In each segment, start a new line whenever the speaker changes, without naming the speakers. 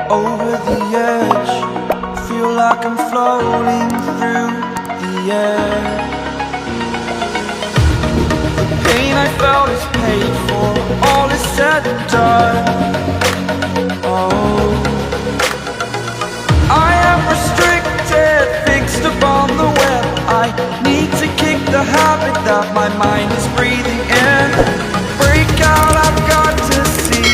over the edge. Feel like I'm floating through the air. The pain I felt is paid for, all is said and done. Oh, I am restricted, fixed upon the web. I need to kick the habit that my mind is breathing in. Break out, I've got to see.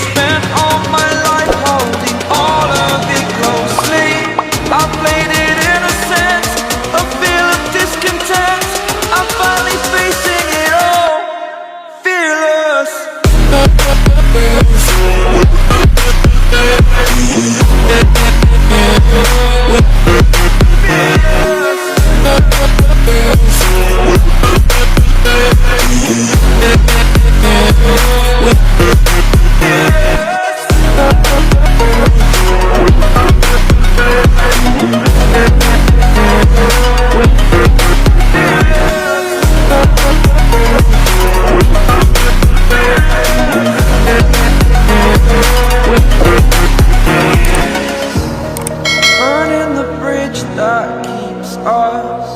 Spent all my life holding all of it closely. I played it innocent, a feel of discontent. I'm finally facing it all, fearless. Burning the bridge that keeps us.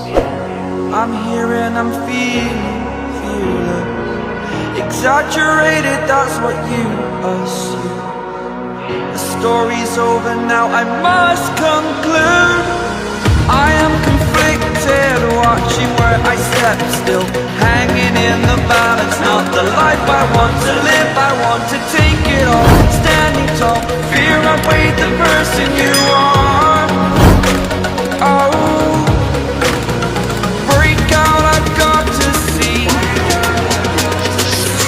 I'm here and I'm feeling fearless. Exaggerated, that's what you assume. The story's over now, I must conclude. I am conflicted, watching where I step still, hanging in the balance. Not the life I want to live, I want to take it all. Standing tall, fear outweighed the person you are. Oh, break out, I've got to see.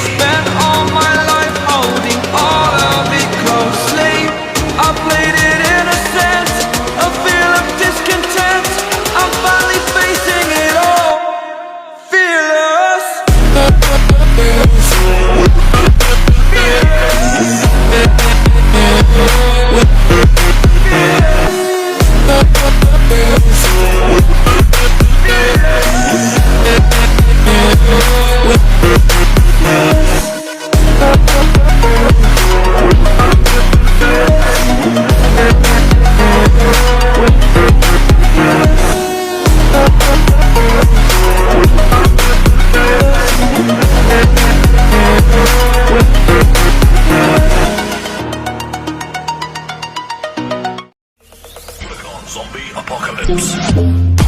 Spent all my life holding all of it closely. I played it innocent, a feel of discontent. I'm finally facing it all, fearless.
Zombie apocalypse.